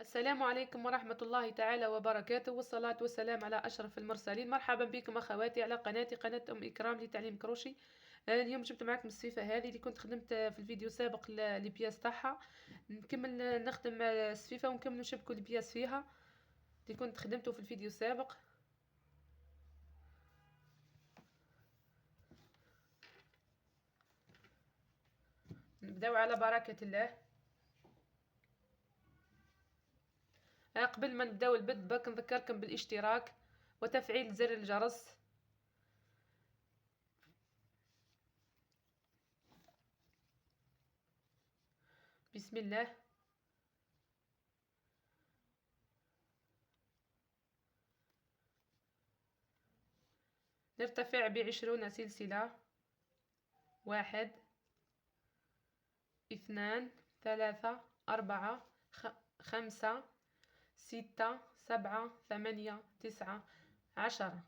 السلام عليكم ورحمة الله تعالى وبركاته، والصلاة والسلام على أشرف المرسلين. مرحبا بكم أخواتي على قناتي، قناة أم إكرام لتعليم كروشي. اليوم جبت معكم السفيفة هذه اللي كنت خدمت في الفيديو السابق البياس تاعها. نكمل نخدم السفيفة ونكمل نشبكوا البياس فيها اللي كنت خدمته في الفيديو السابق. نبداو على بركة الله. قبل ما نبداو البث باك نذكركم بالاشتراك وتفعيل زر الجرس. بسم الله. نرتفع ب20 سلسلة. 1 2 3 4 5 6 7 8 9 10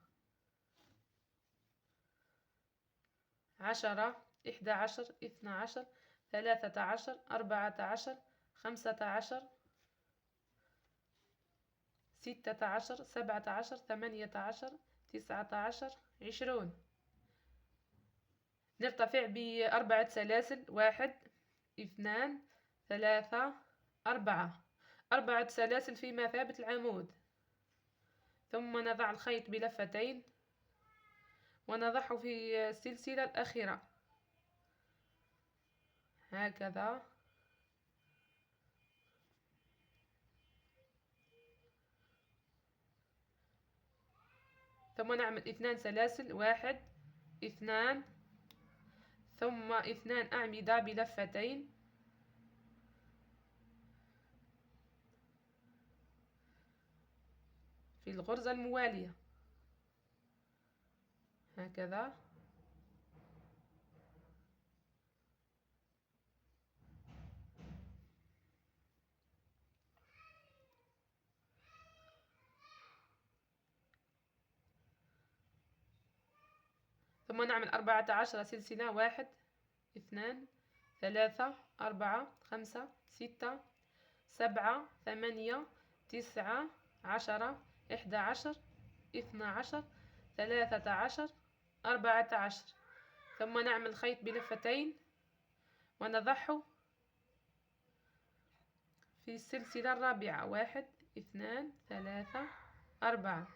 10 11 12 13 14 15 16 17 18 19 20. نرتفع ب4 سلاسل. 1 2 3 4 سلاسل في مثابة العمود، ثم نضع الخيط بلفتين ونضعه في السلسلة الأخيرة هكذا. ثم نعمل 2 سلاسل. 1 2 ثم 2 أعمدة بلفتين في الغرزة الموالية هكذا. ثم نعمل 14 سلسلة. 1 2 3 4 5 6 7 8 9 10 11 12 13 14. ثم نعمل خيط بلفتين ونضعه في السلسلة الرابعة. 1 2 3 4.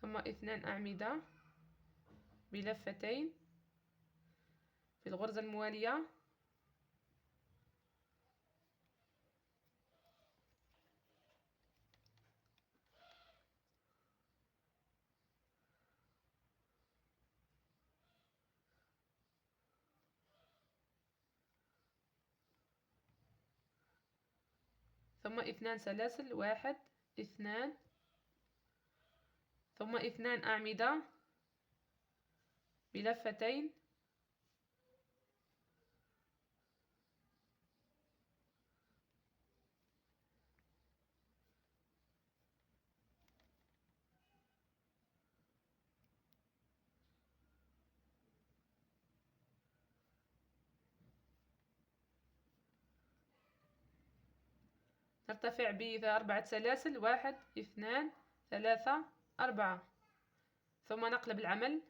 ثم 2 أعمدة بلفتين في الغرزة الموالية ثم 2 سلاسل. 1 2 ثم 2 أعمدة بلفتين نرتفع ب4 سلاسل. 1 2 3 4. ثم نقلب العمل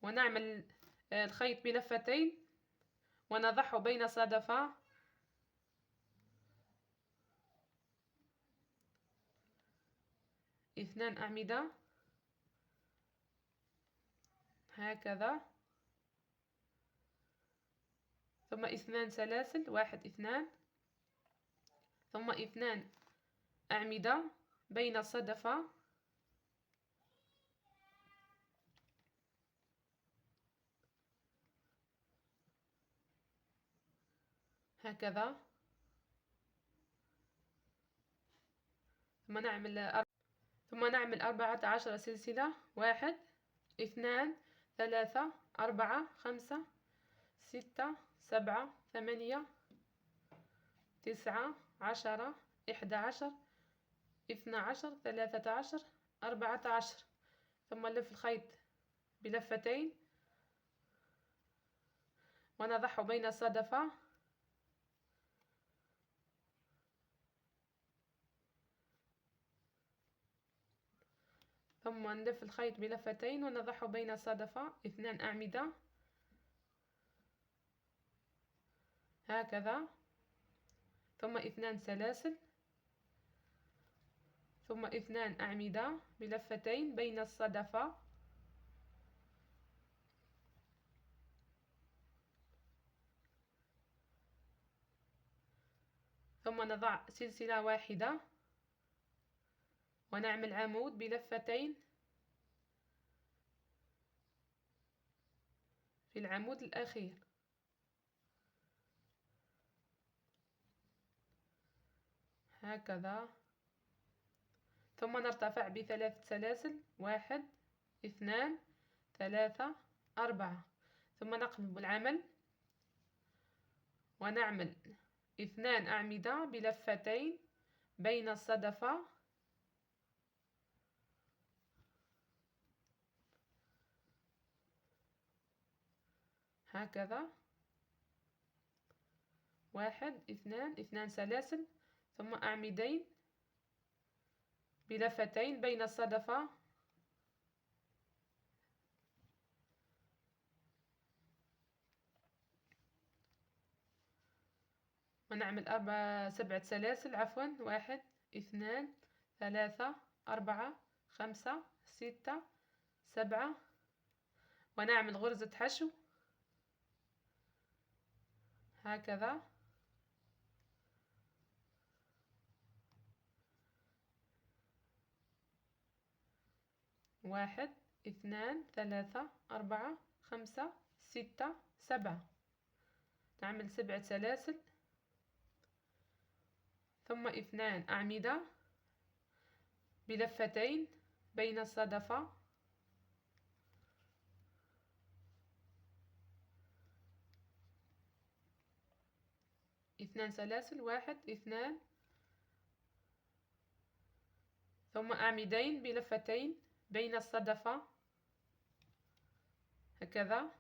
ونعمل الخيط بلفتين ونضعه بين صدفة اثنان أعمدة هكذا. ثم 2 سلاسل. 1 2 ثم 2 أعمدة بين الصدفة هكذا. ثم نعمل 14 سلسلة. 1 2 3 4 5 6 7 8 9 10 11 12 13 14. ثم نلف الخيط بلفتين ونضعه بين الصدفة ثم نلف الخيط بلفتين ونضعه بين الصدفة 2 أعمدة هكذا، ثم 2 سلاسل، ثم 2 أعمدة بلفتين بين الصدفة ثم نضع سلسلة واحدة ونعمل عمود بلفتين في العمود الأخير هكذا، ثم نرتفع ب3 سلاسل 1 2 3 4، ثم نقلب العمل ونعمل 2 أعمدة بلفتين بين الصدفة هكذا، 1 2 سلاسل، ثم أعمدين بلفتين بين الصدفة ونعمل 7 سلاسل 1 2 3 4 5 6 7 ونعمل غرزة حشو هكذا، 1 2 3 4 5 6 7، نعمل 7 سلاسل ثم 2 أعمدة بلفتين بين الصدفة اثنان سلاسل 1 2 ثم أعمدين بلفتين بين الصدفة هكذا،